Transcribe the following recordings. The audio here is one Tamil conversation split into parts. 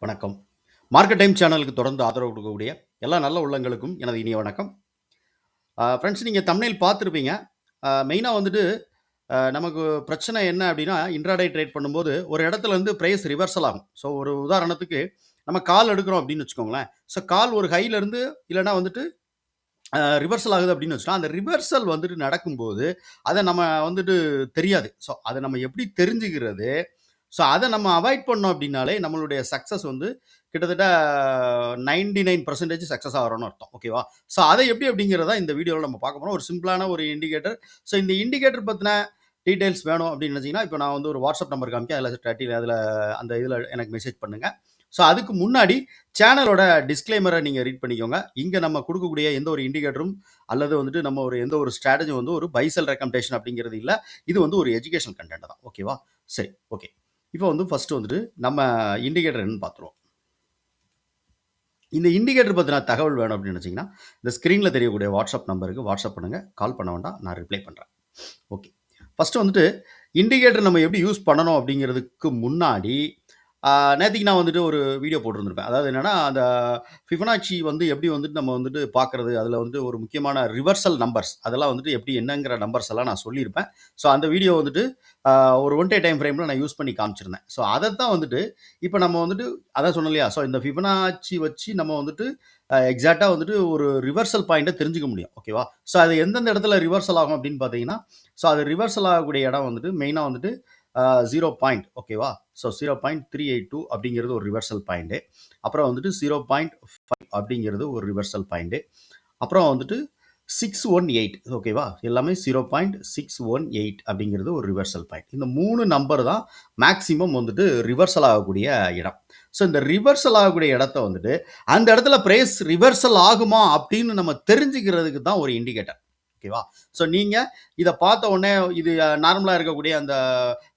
வணக்கம். மார்க்கெட் டைம் சேனலுக்கு தொடர்ந்து ஆதரவு கொடுக்கக்கூடிய எல்லா நல்ல உள்ளங்களுக்கும் எனது இனிய வணக்கம். ஃபிரெண்ட்ஸ், நீங்க தம்ப்நெயில் பார்த்திருப்பீங்க. மெயினா வந்துட்டு நமக்கு பிரச்சனை என்ன அப்டின்னா, இன்ட்ராடே ட்ரேட் பண்ணும்போது ஒரு இடத்துல இருந்து பிரைஸ் ரிவர்சல் ஆகும். ஸோ ஒரு உதாரணத்துக்கு நம்ம கால் எடுக்கிறோம் அப்டின்னு வச்சுக்கோங்களேன். ஸோ கால் ஒரு ஹைல இருந்து இல்லன்னா வந்துட்டு ரிவர்சல் ஆகுது அப்டின்னு வச்சுட்டா, அந்த ரிவர்சல் வந்துட்டு நடக்கும்போது, அத நம்ம வந்துட்டு தெரியாது. ஸோ அத நம்ம எப்படி தெரிஞ்சுக்கிறது? ஸோ அத நம்ம அவாய்ட் பண்ணோம் அப்டின்னாலே, நம்மளுடைய சக்சஸ் வந்து கிட்டத்தட்ட 99% சக்சஸ் ஆகுறோம்னு அர்த்தம். ஓகேவா? ஸோ அத எப்படி அப்டிங்கிறத இந்த வீடியோல நம்ம பார்க்க போறோம். ஒரு சிம்பிளான ஒரு இண்டிகேட்டர். ஸோ இந்த இண்டிகேட்டர் பத்தின டீட்டெயில்ஸ் வேணும் அப்டின்னு நினைச்சீங்கன்னா, இப்ப நான் வந்து ஒரு வாட்ஸ்அப் நம்பர் காமிக்கிறேன். அதுல அந்த இதுல எனக்கு மெசேஜ் பண்ணுங்க. ஸோ அதுக்கு முன்னாடி சேனலோட டிஸ்க்ளைமர நீங்க ரீட் பண்ணிக்கோங்க. இங்க நம்ம குடுக்கக்கூடிய எந்த ஒரு இண்டிகேட்டரும் அல்லது வந்துட்டு நம்ம எந்த ஒரு ஸ்ட்ராட்டஜி வந்து ஒரு பை செல் ரெக்கமெண்டேஷன் அப்படிங்கிறது இல்ல. இது வந்து ஒரு எஜுகேஷனல் கன்டென்ட் தான். ஓகேவா? சரி. ஓகே. இப்போ வந்து ஃபர்ஸ்ட் வந்துட்டு நம்ம இண்டிகேட்டர் என்னன்னு பார்த்துருவோம். இந்த இண்டிகேட்டர் பத்தின தகவல் வேணும் அப்படின்னு நினைச்சீங்கன்னா, இந்த ஸ்க்ரீன்ல தெரியக்கூடிய வாட்ஸ்அப் நம்பருக்கு வாட்ஸ்அப் பண்ணுங்க. கால் பண்ண வேண்டாம். நான் ரிப்ளை பண்றேன். ஓகே. ஃபர்ஸ்ட் வந்துட்டு இண்டிகேட்டர் நம்ம எப்படி யூஸ் பண்ணணும் அப்படிங்கிறதுக்கு முன்னாடி, நேத்தைக்கு நான் வந்துட்டு ஒரு வீடியோ போட்டிருந்திருப்பேன். அதாவது என்னன்னா, அந்த ஃபிபனாச்சி வந்து எப்படி வந்துட்டு நம்ம வந்துட்டு பார்க்கறது, அதில வந்துட்டு ஒரு முக்கியமான ரிவர்சல் நம்பர்ஸ் அதெல்லாம் வந்துட்டு எப்படி என்னங்கிற நம்பர்ஸ் எல்லாம் நான் சொல்லியிருப்பேன். ஸோ அந்த வீடியோ வந்துட்டு அ ஒரு 1 டே டைம் ஃப்ரேம்ல நான் யூஸ் பண்ணி காமிச்சிருந்தேன். ஸோ அதத்தான் வந்துட்டு இப்ப நம்ம வந்துட்டு அதான் சொன்னேன் இல்லையா? ஸோ இந்த ஃபிபனாச்சி வச்சு நம்ம வந்துட்டு எக்ஸாக்ட்டா வந்துட்டு ஒரு ரிவர்சல் பாயிண்ட்ட தெரிஞ்சுக்க முடியும். ஓகேவா? ஸோ அது எந்தெந்த இடத்துல ரிவர்சல் ஆகும் அப்படின்னு பார்த்தீங்கன்னா, ஸோ அது ரிவர்சல் ஆகக்கூடிய இடம் வந்துட்டு மெயினா வந்துட்டு 0 பாயிண்ட். ஓகேவா? ஸோ 0.382 அப்படிங்கிறது ஒரு ரிவர்சல் பாயிண்ட். அப்புறம் வந்துட்டு 0.5 அப்படிங்கிறது ஒரு ரிவர்சல் பாயிண்ட். அப்புறம் வந்துட்டு 618. ஓகேவா? எல்லாமே 0.618 அப்படிங்கிறது ஒரு ரிவர்சல் பாயிண்ட். இந்த 3 நம்பர் தான் மேக்ஸிமம் வந்துட்டு ரிவர்சல் ஆகக்கூடிய இடம். ஸோ இந்த ரிவர்சல் ஆகக்கூடிய இடத்த வந்துட்டு, அந்த இடத்துல பிரைஸ் ரிவர்சல் ஆகுமா அப்படின்னு நம்ம தெரிஞ்சுக்கிறதுக்கு தான் ஒரு இண்டிகேட்டர். ஓகேவா? ஸோ நீங்க இத பார்த்த உடனே இது நார்மலா இருக்கக்கூடிய அந்த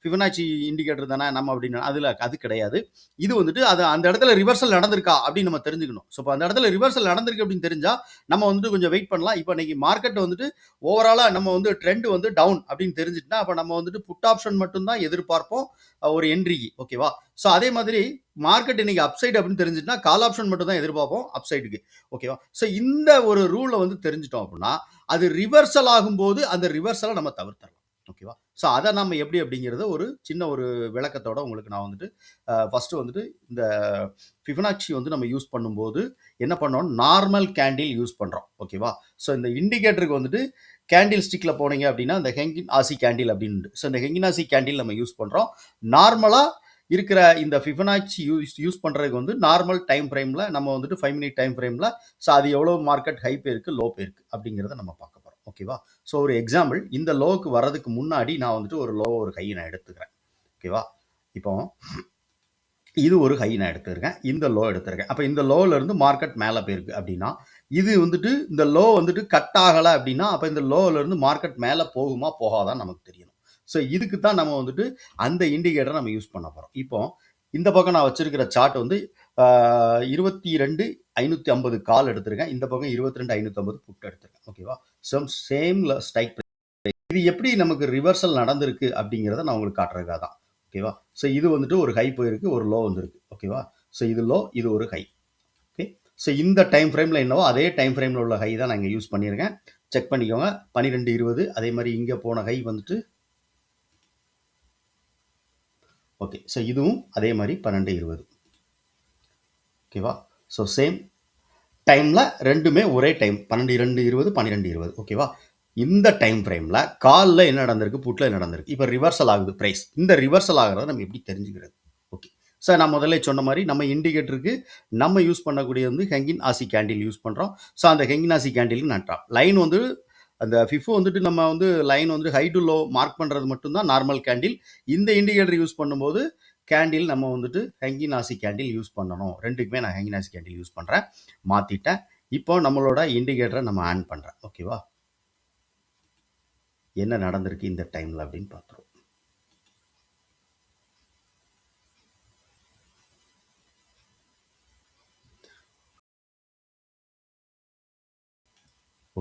ஃபிபனாச்சி இண்டிகேட்டர் தானே நம்ம அப்படின்னு அது கிடையாது. இது வந்துட்டு அது அந்த இடத்துல ரிவர்சல் நடந்திருக்கா அப்படின்னு நம்ம தெரிஞ்சுக்கணும். ஸோ அந்த இடத்துல ரிவர்சல் நடந்திருக்கு அப்படின்னு தெரிஞ்சா நம்ம வந்துட்டு கொஞ்சம் வெயிட் பண்ணலாம். இப்போ இன்னைக்கு மார்க்கெட் வந்துட்டு ஓவராலா நம்ம வந்து ட்ரெண்ட் வந்து டவுன் அப்படின்னு தெரிஞ்சுட்டுனா, அப்ப நம்ம வந்துட்டு புட் ஆப்ஷன் மட்டும் தான் எதிர்பார்ப்போம் ஒரு என்ட்ரிக்கு. ஓகேவா? ஸோ அதே மாதிரி மார்க்கெட் இன்னைக்கு அப்சைட் அப்படின்னு தெரிஞ்சுட்டுனா, கால் ஆப்ஷன் மட்டும் தான் எதிர்பார்ப்போம் அப்சைடுக்கு. ஓகேவா? ஸோ இந்த ஒரு ரூல வந்து தெரிஞ்சுட்டோம் அப்படின்னா, அது ரிவர்சல் ஆகும்போது அந்த ரிவர்சல நம்ம தவிர்த்தரலாம். ஓகேவா? ஸோ அத நம்ம எப்படி அப்படிங்கிறத ஒரு சின்ன ஒரு விளக்கத்தோட உங்களுக்கு நான் வந்துட்டு ஃபர்ஸ்ட் வந்துட்டு இந்த ஃபிபனாச்சி வந்து நம்ம யூஸ் பண்ணும்போது என்ன பண்ணோம், நார்மல் கேண்டில் யூஸ் பண்றோம். ஓகேவா? ஸோ இந்த இண்டிகேட்டருக்கு வந்துட்டு கேண்டில் ஸ்டிக்ல போனீங்க அப்படின்னா, இந்த ஹெங்கின் ஆசி கேண்டில் அப்படின்னு. ஸோ இந்த ஹெங்கின் ஆசி கேண்டில் நம்ம யூஸ் பண்றோம். நார்மலா இருக்கிற இந்த ஃபிபனாச்சி யூஸ் பண்றதுக்கு வந்து நார்மல் டைம் ஃப்ரேம்ல நம்ம வந்துட்டு 5 மினிட் டைம் ஃப்ரேம்ல ஸோ அது எவ்வளவு மார்க்கெட் ஹை போயிருக்கு, லோ போயிருக்கு அப்படிங்கிறத நம்ம பார்க்க போறோம். ஓகேவா? ஸோ ஒரு எக்ஸாம்பிள், இந்த லோவுக்கு வரதுக்கு முன்னாடி நான் வந்துட்டு ஒரு லோ ஒரு ஹை நான் எடுத்துக்கிறேன். ஓகேவா? இப்போ இது ஒரு ஹை நான் எடுத்திருக்கேன். இந்த லோ எடுத்திருக்கேன். அப்ப இந்த லோல இருந்து மார்க்கெட் மேல போயிருக்கு அப்படின்னா, இது வந்துட்டு இந்த லோ வந்துட்டு கட் ஆகல அப்படின்னா, அப்ப இந்த லோல இருந்து மார்க்கெட் மேல போகுமா, போகாதான்னு நமக்கு தெரியணும். ஸோ இதுக்கு தான் நம்ம வந்துட்டு அந்த இண்டிகேட்டர நம்ம யூஸ் பண்ண போறோம். இப்போ இந்த பக்கம் நான் வச்சிருக்கிற சார்ட் வந்து 22,550 கால் எடுத்திருக்கேன். இந்த பக்கம் 22,550 புட் எடுத்திருக்கேன். ஓகேவா? Same strike. இது எப்படி நமக்கு ரிவர்சல் நடந்திருக்கு அப்படிங்கிறத நான் உங்களுக்கு காட்டுறதுக்காக தான். ஓகேவா? ஸோ இது வந்துட்டு ஒரு ஹை போயிருக்கு, ஒரு லோ வந்திருக்கு. ஓகேவா? ஸோ இது லோ, இது ஒரு ஹை. ஓகே. ஸோ இந்த டைம் ஃப்ரேம்ல என்னவோ அதே டைம் ஃப்ரேம்ல உள்ள ஹை தான் நான் இங்க யூஸ் பண்ணியிருக்கேன். செக் பண்ணிக்கோங்க. 12.20. அதே மாதிரி இங்க போன ஹை வந்துட்டு ஓகே. ஸோ இதுவும் அதே மாதிரி 12.20. ஓகேவா? ஸோ சேம் டைம்ல ரெண்டுமே ஒரே டைம் 12.20, 12.20. ஓகேவா? இந்த டைம் ஃப்ரேம்ல கால்ல என்ன நடந்திருக்கு, புட்ல என்ன நடந்திருக்கு. இப்போ ரிவர்சல் ஆகுது பிரைஸ். இந்த ரிவர்சல் ஆகுறத நம்ம எப்படி தெரிஞ்சுக்கிறது? ஓகே. சார், நான் முதல்ல சொன்ன மாதிரி நம்ம இண்டிகேட்டருக்கு நம்ம யூஸ் பண்ணக்கூடிய வந்து ஹெங்கின் ஆசி கேண்டில் யூஸ் பண்றோம். ஸோ அந்த ஹெங்கின் ஆசி கேண்டில் நான் லைன் வந்து அந்த ஃபிஃபோ வந்துட்டு நம்ம வந்து லைன் வந்து ஹை டு லோ மார்க் பண்றது மட்டும் தான் நார்மல் கேண்டில். இந்த இண்டிகேட்டர் யூஸ் பண்ணும்போது கேண்டில் நம்ம வந்துட்டு ஹெங்கின் ஆசி கேண்டில் யூஸ் பண்ணணும். ரெண்டுக்குமே நான் ஹெங்கின் ஆசி கேண்டில் யூஸ் பண்றேன். மாத்திட்டேன். இப்போ நம்மளோட இண்டிகேட்டரை நம்ம ஆன் பண்றேன். ஓகேவா? என்ன நடந்திருக்கு இந்த டைம்ல அப்படின்னு பார்த்துருவோம்.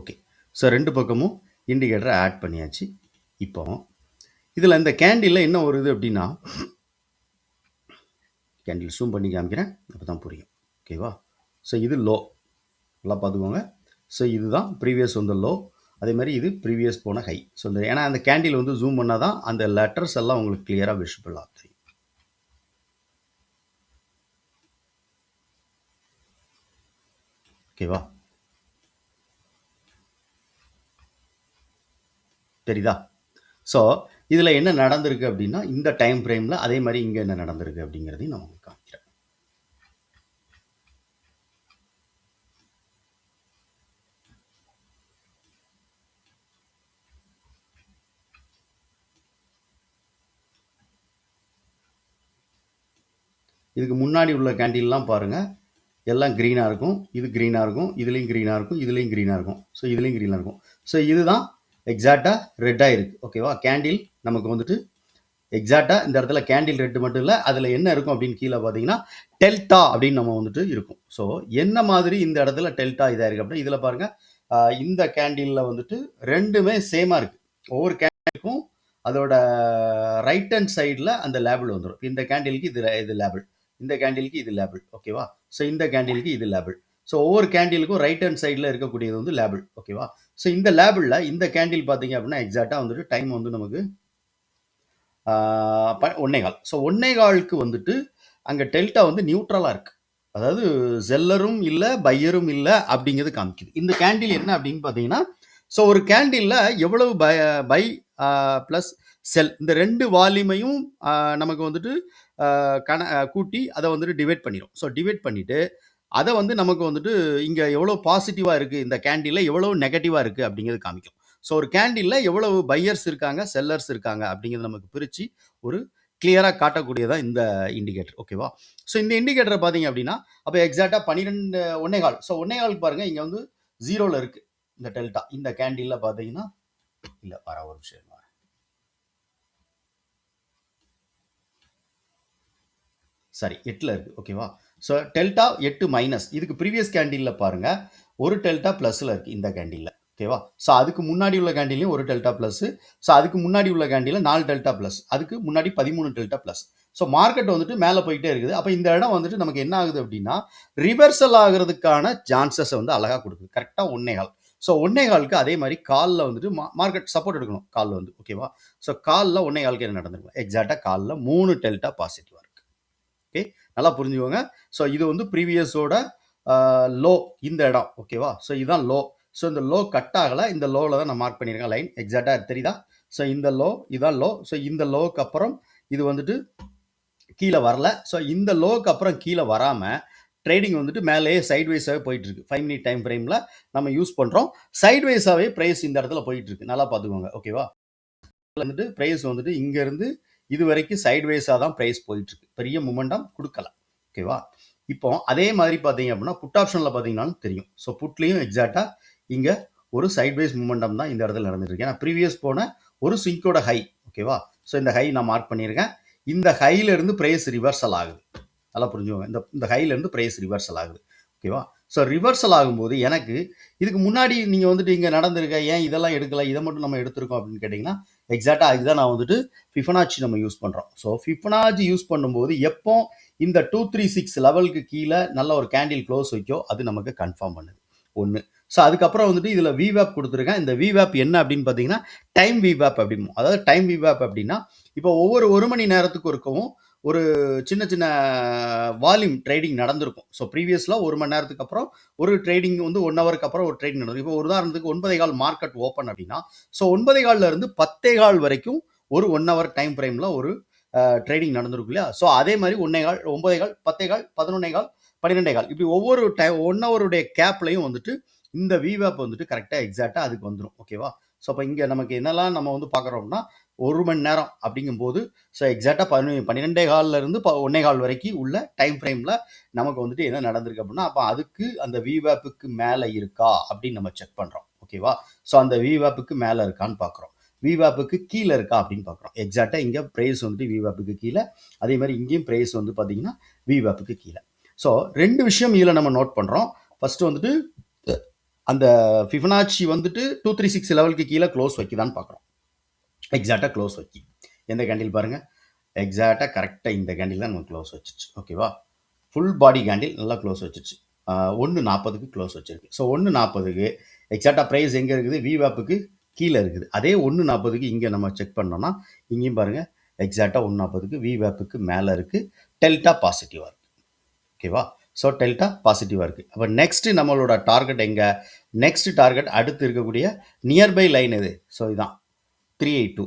ஓகே. ஸோ 2 பக்கமும் இண்டிகேட்டரை ஆட் பண்ணியாச்சு. இப்போ இதில் இந்த கேண்டில்ல என்ன வருது அப்படின்னா, கேண்டில் ஜூம் பண்ணி காமிக்கிறேன், அப்போ தான் புரியும். ஓகேவா? ஸோ இது லோ, நல்லா பார்த்துக்கோங்க. ஸோ இதுதான் ப்ரீவியஸ் வந்து லோ, அதே மாதிரி இது ப்ரீவியஸ் போன ஹை. ஸோ இந்த ஏன்னா அந்த கேண்டில் வந்து ஜூம் பண்ணால் தான் அந்த லெட்டர்ஸ் எல்லாம் உங்களுக்கு கிளியராக விசிபிளாக தெரியும். ஓகேவா? தெரியுதா? ஸோ இதில் என்ன நடந்திருக்கு அப்படின்னா இந்த டைம் ஃப்ரேமில் அதே மாதிரி இங்கே என்ன நடந்திருக்கு அப்படிங்கிறதையும் நான் உங்களுக்கு காமிக்கிறேன். இதுக்கு முன்னாடி உள்ள கேண்டில்லாம் பாருங்கள், எல்லாம் க்ரீனாக இருக்கும், இது க்ரீனாக இருக்கும், இதுலேயும் க்ரீனாக இருக்கும், இதுலேயும் க்ரீனாக இருக்கும், ஸோ இதுலேயும் க்ரீனாக இருக்கும். ஸோ இதுதான் எக்ஸாக்டாக ரெட்டாக இருக்குது. ஓகேவா? கேண்டில் நமக்கு வந்துட்டு எக்ஸாக்டாக இந்த இடத்துல கேண்டில் ரெட்டு மட்டும் இல்லை, அதில் என்ன இருக்கும் அப்படின்னு கீழே பார்த்தீங்கன்னா டெல்டா அப்படின்னு நம்ம வந்துட்டு இருக்கும். ஸோ என்ன மாதிரி இந்த இடத்துல டெல்டா இதாக இருக்குது அப்படின்னா இதில் பாருங்கள், இந்த கேண்டிலில் வந்துட்டு ரெண்டுமே சேமாக இருக்குது. ஒவ்வொரு கேண்டிலுக்கும் அதோட ரைட் ஹேண்ட் சைடில் அந்த லேபிள் வந்துடும். இந்த கேண்டிலுக்கு இது லேபிள், இந்த கேண்டிலுக்கு இது லேபிள். ஓகேவா? ஸோ இந்த கேண்டிலுக்கு இது லேபிள். ஸோ ஒவ்வொரு கேண்டிலுக்கும் ரைட் ஹேண்ட் சைடில் இருக்கக்கூடியது வந்து லேபிள். ஓகேவா? ஸோ இந்த லேபிளில் இந்த கேண்டில் பார்த்தீங்க அப்படின்னா எக்ஸாக்டாக வந்துட்டு டைம் வந்து நமக்கு 1.25. ஸோ 1.25க்கு வந்துட்டு அங்கே டெல்டா வந்து நியூட்ரலாக இருக்குது. அதாவது செல்லரும் இல்லை பையரும் இல்லை அப்படிங்கிறது காமிக்குது. இந்த கேண்டில் என்ன அப்படின்னு பார்த்தீங்கன்னா, ஸோ ஒரு கேண்டிலில் எவ்வளவு பை ப்ளஸ் செல் இந்த ரெண்டு வால்யூமையும் நமக்கு வந்துட்டு கூட்டி அதை வந்துட்டு டிவைட் பண்ணிடும். ஸோ டிவைட் பண்ணிவிட்டு அதை வந்து நமக்கு வந்துட்டு இங்கே எவ்வளோ பாசிட்டிவாக இருக்குது, இந்த கேண்டிலில் எவ்வளோ நெகட்டிவாக இருக்குது அப்படிங்கிறது காமிக்கும். ஸோ ஒரு கேண்டிலில் எவ்வளவு பையர்ஸ் இருக்காங்க, செல்லர்ஸ் இருக்காங்க அப்படிங்கிறது நமக்கு பிரித்து ஒரு கிளியராக காட்டக்கூடியதான் இந்த இண்டிகேட்டர். ஓகேவா? ஸோ இந்த இண்டிகேட்டரை பார்த்தீங்க அப்படின்னா அப்போ எக்ஸாக்டாக 12 1.25. ஸோ 1.25 பாருங்கள், இங்கே வந்து 0ல் இருக்குது இந்த டெல்டா. இந்த கேண்டிலில் பார்த்தீங்கன்னா இல்லை வர ஒரு விஷயம் சரி 8ல் இருக்குது. ஓகேவா? ஸோ டெல்டா 8 மைனஸ், இதுக்கு ப்ரீவியஸ் கேண்டிலில் பாருங்கள் ஒரு டெல்டா ப்ளஸில் இருக்குது இந்த கேண்டிலில். ஓகேவா? ஸோ அதுக்கு முன்னாடி உள்ள கேண்டிலையும் ஒரு டெல்டா ப்ளஸ், ஸோ அதுக்கு முன்னாடி உள்ள கேண்டிலில் 4 டெல்டா ப்ளஸ், அதுக்கு முன்னாடி 13 டெல்டா ப்ளஸ். ஸோ மார்க்கெட் வந்துட்டு மேலே போயிட்டே இருக்குது. அப்போ இந்த இடம் வந்துட்டு நமக்கு என்ன ஆகுது அப்படின்னா ரிவர்சல் ஆகிறதுக்கான சான்சஸை வந்து அழகாக கொடுக்குது. கரெக்டாக 1.25. ஸோ 1.25க்கு அதே மாதிரி காலில் வந்துட்டு மார்க்கெட் சப்போர்ட் எடுக்கணும் காலில் வந்து. ஓகேவா? ஸோ காலில் 1.25க்கு என்ன நடந்திருக்கும், எக்ஸாக்டாக காலில் 3 டெல்டா பாசிட்டிவாக இருக்குது. ஓகே, நல்லா புரிஞ்சுக்கோங்க. ஸோ இது வந்து ப்ரீவியஸோட லோ இந்த இடம். ஓகேவா? ஸோ இதுதான் லோ. ஸோ இந்த லோ கட் ஆகலை, இந்த லோவில் தான் நான் மார்க் பண்ணியிருக்கேன் லைன். எக்ஸாக்டாக தெரியுதா? ஸோ இந்த லோ இதான் லோ. ஸோ இந்த லோவுக்கு அப்புறம் இது வந்துட்டு கீழே வரல. ஸோ இந்த லோவுக்கு அப்புறம் கீழே வராமல் ட்ரேடிங் வந்துட்டு மேலேயே சைட்வைஸாகவே போயிட்டுருக்கு. 5 மினிட் டைம் ஃப்ரேமில் நம்ம யூஸ் பண்ணுறோம். சைட்வைஸாகவே ப்ரைஸ் இந்த இடத்துல போயிட்டுருக்கு. நல்லா பார்த்துக்கோங்க. ஓகேவா? வந்துட்டு ப்ரைஸ் வந்துட்டு இங்கேருந்து இது வரைக்கும் சைட்வைஸாக தான் ப்ரைஸ் போயிட்டுருக்கு. பெரிய மூமெண்டம் கொடுக்கல. ஓகேவா? இப்போ அதே மாதிரி பார்த்தீங்க அப்படின்னா புட் ஆப்ஷனில் பார்த்தீங்கன்னாலும் தெரியும். ஸோ புட்லேயும் எக்ஸாக்டாக இங்கே ஒரு சைட்வைஸ் மூமெண்டம் தான் இந்த இடத்துல நடந்துருக்கு. ஏன்னா ப்ரீவியஸ் போன ஒரு சிங்கோட ஹை. ஓகேவா? ஸோ இந்த ஹை நான் மார்க் பண்ணியிருக்கேன். இந்த ஹையிலேருந்து ப்ரைஸ் ரிவர்சல் ஆகுது. நல்லா புரிஞ்சுக்கோங்க. இந்த ஹையிலேருந்து ப்ரைஸ் ரிவர்சல் ஆகுது. ஓகேவா? ஸோ ரிவர்சல் ஆகும்போது எனக்கு இதுக்கு முன்னாடி நீங்கள் வந்துட்டு இங்கே நடந்திருக்க ஏன் இதெல்லாம் எடுக்கல, இதை மட்டும் நம்ம எடுத்திருக்கோம் அப்படின்னு கேட்டிங்கன்னா எக்ஸாக்டாக அதுதான் நான் வந்துட்டு ஃபிபனாச்சி நம்ம யூஸ் பண்ணுறோம். ஸோ ஃபிபனாச்சி யூஸ் பண்ணும்போது எப்போ இந்த 236 லெவலுக்கு கீழே நல்ல ஒரு கேண்டில் க்ளோஸ் வைக்கோ அது நமக்கு கன்ஃபார்ம் பண்ணுது ஒன்று. ஸோ அதுக்கப்புறம் வந்துட்டு இதில் விவேப் கொடுத்துருக்கேன். இந்த விவேப் என்ன அப்படின்னு பார்த்தீங்கன்னா டைம் விவேப் அப்படின்னு. அதாவது டைம் விவேப் அப்படின்னா இப்போ ஒவ்வொரு 1 மணி நேரத்துக்கு இருக்கவும் ஒரு சின்ன சின்ன வால்யூம் ட்ரேடிங் நடந்திருக்கும். ஸோ ப்ரீவியஸில் 1 மணி நேரத்துக்கு அப்புறம் ஒரு ட்ரேடிங் வந்து 1 ஹவருக்கு அப்புறம் ஒரு ட்ரேடிங் நடந்திருக்கும். இப்போ ஒரு உதாரணத்துக்கு 9.15 மார்க்கெட் ஓப்பன் அப்படின்னா ஸோ 9.15 இருந்து 10.15 வரைக்கும் ஒரு 1 ஹவர் டைம் ஃப்ரேமில் ஒரு ட்ரேடிங் நடந்திருக்கும் இல்லையா? ஸோ அதே மாதிரி 1.15 9.15 10.15 11.15 12.15 இப்படி ஒவ்வொரு 1 ஹவருடைய கேப்லையும் வந்துட்டு இந்த விவேப் வந்துட்டு கரெக்டாக எக்ஸாக்டாக அதுக்கு வந்துடும். ஓகேவா? ஸோ அப்போ இங்கே நமக்கு என்னெல்லாம் நம்ம வந்து பார்க்குறோம்னா 1 மணி நேரம் அப்படிங்கும்போது ஸோ எக்ஸாக்டாக 12.15 இருந்து 1.15 வரைக்கும் உள்ள டைம் ஃப்ரேமில் நமக்கு வந்துட்டு என்ன நடந்திருக்கு அப்படின்னா அப்போ அதுக்கு அந்த விவேப்புக்கு மேலே இருக்கா அப்படின்னு நம்ம செக் பண்ணுறோம். ஓகேவா? ஸோ அந்த விவேப்புக்கு மேலே இருக்கான்னு பார்க்குறோம். விவேப்புக்கு கீழே இருக்கா அப்படின்னு பார்க்குறோம். எக்ஸாக்டாக இங்கே ப்ரைஸ் வந்துட்டு விவேப்புக்கு கீழே, அதே மாதிரி இங்கேயும் ப்ரைஸ் வந்து பார்த்தீங்கன்னா விவேப்புக்கு கீழே. ஸோ 2 விஷயம் இதில் நம்ம நோட் பண்ணுறோம். ஃபர்ஸ்ட் வந்துட்டு அந்த ஃபிபனாச்சி வந்துட்டு 236 லெவலுக்கு கீழே க்ளோஸ் வைக்குதான்னு பார்க்குறோம். எக்ஸாக்டாக க்ளோஸ் வைக்கி எந்த கேண்டில் பாருங்கள் எக்ஸாக்டாக கரெக்டாக இந்த கேண்டில் தான் நம்ம க்ளோஸ் வச்சுச்சு. ஓகேவா? ஃபுல் பாடி கேண்டில் நல்லா க்ளோஸ் வச்சுச்சு. 1.40க்கு க்ளோஸ் வச்சிருக்கு. ஸோ 1.40க்கு எக்ஸாக்டாக ப்ரைஸ் எங்கே இருக்குது? விவேப்புக்கு கீழே இருக்குது. அதே 1.40க்கு இங்கே நம்ம செக் பண்ணோம்னா இங்கேயும் பாருங்கள் எக்ஸாக்டாக 1.40க்கு விவேப்புக்கு மேலே இருக்குது. டெல்டா பாசிட்டிவாக இருக்குது. ஓகேவா? ஸோ டெல்டா பாசிட்டிவாக இருக்குது. அப்போ நெக்ஸ்ட்டு நம்மளோட டார்கெட் எங்கே? நெக்ஸ்ட் டார்கெட் அடுத்து இருக்கக்கூடிய நியர்பை லைன் எது? ஸோ இதுதான் 382.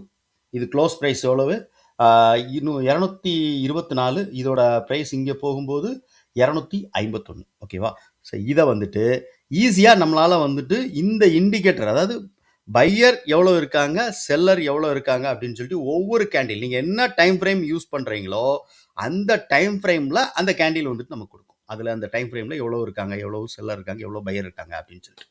இது க்ளோஸ் ப்ரைஸ் எவ்வளவு? இன்னும் 224. இதோட ப்ரைஸ் இங்கே போகும்போது 251. ஓகேவா? ஸோ இதை வந்துட்டு ஈஸியாக நம்மளால் வந்துட்டு இந்த இண்டிகேட்டர், அதாவது பையர் எவ்வளோ இருக்காங்க, செல்லர் எவ்வளோ இருக்காங்க அப்படின்னு சொல்லிட்டு ஒவ்வொரு கேண்டில் நீங்கள் என்ன டைம் ஃப்ரேம் யூஸ் பண்ணுறீங்களோ அந்த டைம் ஃப்ரேமில் அந்த கேண்டில் வந்துட்டு நமக்கு கொடுக்கும். அதில் அந்த டைம் ஃப்ரேமில் எவ்வளோ இருக்காங்க, எவ்வளோ செல்லர் இருக்காங்க, எவ்வளோ பையர் இருக்காங்க அப்படின்னு சொல்லிட்டு.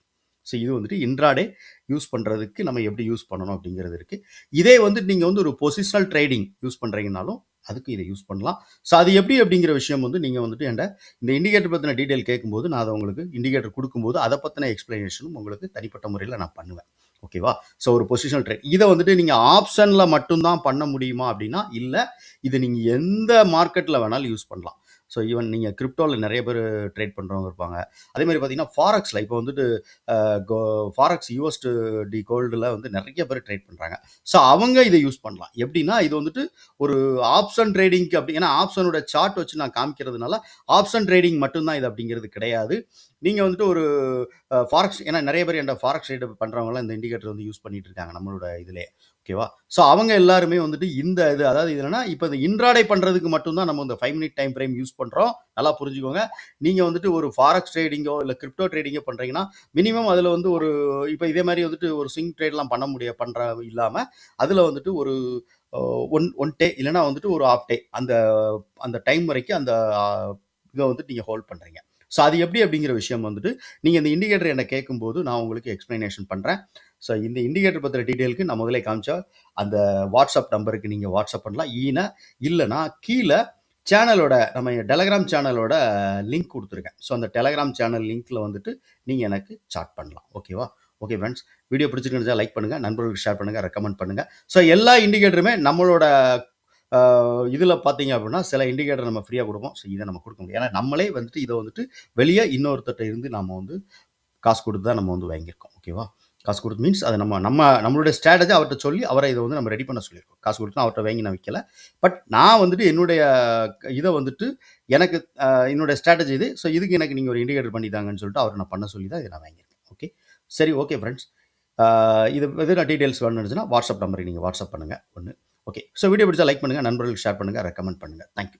ஸோ இது வந்துட்டு இன்ட்ராடே யூஸ் பண்ணுறதுக்கு நம்ம எப்படி யூஸ் பண்ணணும் அப்படிங்கிறது இருக்குது. இதே வந்துட்டு நீங்கள் வந்து ஒரு பொசிஷனல் ட்ரேடிங் யூஸ் பண்ணுறீங்கனாலும் அதுக்கு இதை யூஸ் பண்ணலாம். ஸோ அது எப்படி அப்படிங்கிற விஷயம் வந்து நீங்கள் வந்துட்டு என்கிட்ட இந்த இண்டிகேட்டர் பற்றின டீட்டெயில் கேட்கும்போது நான் அதை உங்களுக்கு இண்டிகேட்டர் கொடுக்கும்போது அதை பற்றின எக்ஸ்பிளனேஷனும் உங்களுக்கு தனிப்பட்ட முறையில் நான் பண்ணுவேன். ஓகேவா? ஸோ ஒரு பொசிஷனல் ட்ரேட் இதை வந்துட்டு நீங்கள் ஆப்ஷனில் மட்டும்தான் பண்ண முடியுமா அப்படின்னா இல்லை, இதை நீங்கள் எந்த மார்க்கெட்டில் வேணாலும் யூஸ் பண்ணலாம். ஸோ ஈவன் நீங்கள் கிரிப்டோவில் நிறைய பேர் ட்ரேட் பண்ணுறவங்க இருப்பாங்க. அதே மாதிரி பார்த்தீங்கன்னா ஃபாரெக்ஸில் இப்போ வந்துட்டு ஃபாரெக்ஸ் யூஎஸ்டி கோல்டில் வந்து நிறைய பேர் ட்ரேட் பண்ணுறாங்க. ஸோ அவங்க இதை யூஸ் பண்ணலாம். எப்படின்னா இது வந்துட்டு ஒரு ஆப்ஷன் ட்ரேடிங்க்கு அப்படி, ஏன்னா ஆப்ஷனோட சார்ட் வச்சு நான் காமிக்கிறதுனால ஆப்ஷன் ட்ரேடிங் மட்டும்தான் இது அப்படிங்கிறது கிடையாது. நீங்கள் வந்துட்டு ஒரு ஃபாரெக்ஸ், ஏன்னா நிறைய பேர் என் ஃபாரெக்ஸ் ட்ரேட் பண்ணுறவங்களாம் இந்த இண்டிகேட்டர் வந்து யூஸ் பண்ணிட்டு இருக்காங்க நம்மளோட இதிலே. ஓகேவா? ஸோ அவங்க எல்லாருமே வந்துட்டு இந்த இது, அதாவது இது என்னன்னா இப்போ இந்த இன்ட்ராடே பண்ணுறதுக்கு மட்டும்தான் நம்ம இந்த 5 மினிட் டைம் ஃப்ரேம் யூஸ் பண்ணுறோம். நல்லா புரிஞ்சுக்கோங்க. நீங்கள் வந்துட்டு ஒரு ஃபாரெக்ஸ் ட்ரேடிங்கோ இல்லை கிரிப்டோ ட்ரேடிங்கோ பண்ணுறீங்கன்னா மினிமம் அதில் வந்து ஒரு இப்போ இதே மாதிரி வந்துட்டு ஒரு ஸ்விங் ட்ரேட்லாம் பண்ணுற இல்லாமல் அதில் வந்துட்டு ஒரு ஒன் டே இல்லைனா வந்துட்டு ஒரு ஆஃப் டே அந்த அந்த டைம் வரைக்கும் அந்த இதை வந்துட்டு நீங்கள் ஹோல்ட் பண்ணுறீங்க. ஸோ அது எப்படி அப்படிங்கிற விஷயம் வந்துட்டு நீங்கள் இந்த இண்டிகேட்டர் என்னை கேட்கும்போது நான் உங்களுக்கு எக்ஸ்ப்ளனேஷன் பண்ணுறேன். ஸோ இந்த இண்டிகேட்டர் பற்றின டீட்டெயிலுக்கு நான் முதலே காமிச்சா அந்த வாட்ஸ்அப் நம்பருக்கு நீங்கள் வாட்ஸ்அப் பண்ணலாம். இல்லைனா கீழே சேனலோட நம்ம டெலகிராம் சேனலோட லிங்க் கொடுத்துருக்கேன். ஸோ அந்த டெலகிராம் சேனல் லிங்க்கில் வந்துட்டு நீங்கள் எனக்கு சாட் பண்ணலாம். ஓகேவா? ஓகே ஃப்ரெண்ட்ஸ், வீடியோ பிடிச்சிருந்துச்சா லைக் பண்ணுங்கள், நண்பர்களுக்கு ஷேர் பண்ணுங்கள், ரெக்கமெண்ட் பண்ணுங்கள். ஸோ எல்லா இண்டிகேட்டருமே நம்மளோட இதில் பார்த்தீங்க அப்படின்னா சில இண்டிகேட்டர் நம்ம ஃப்ரீயாக கொடுப்போம். ஸோ இதை நம்ம கொடுக்க முடியும். ஏன்னா நம்மளே வந்துட்டு இதை வந்துட்டு வெளியே இன்னொருத்தட்ட இருந்து நம்ம வந்து காசு கொடுத்து தான் நம்ம வந்து வாங்கியிருக்கோம். ஓகேவா? காசு கொடுத்து மீன்ஸ் அதை நம்மளுடைய ஸ்ட்ராட்டஜி அவர்கிட்ட சொல்லி அவரை இதை வந்து நம்ம ரெடி பண்ண சொல்லியிருக்கோம். காசு கொடுத்து அவர்கிட்ட வாங்கி நான் விற்கல. பட் நான் வந்துட்டு என்னுடைய இதை வந்துட்டு எனக்கு என்னுடைய ஸ்ட்ராட்டஜி இது. ஸோ இதுக்கு எனக்கு நீங்கள் ஒரு இண்டிகேட்டர் பண்ணித்தாங்கன்னு சொல்லிட்டு அவரை நான் பண்ண சொல்லி தான் இதை நான் வாங்கியிருக்கேன். ஓகே, சரி, ஓகே ஃப்ரெண்ட்ஸ். இது எதுவும் டீட்டெயில்ஸ் வேணும்னுச்சுன்னா வாட்ஸ்அப் நம்பருக்கு நீங்கள் வாட்ஸ்அப் பண்ணுங்கள் ஒன்று. ஓகே, ஸோ வீடியோ பிடிச்சா லைக் பண்ணுங்கள், நண்பர்களுக்கு ஷேர் பண்ணுங்கள், ரெக்கமெண்ட் பண்ணுங்கள். தேங்க்யூ.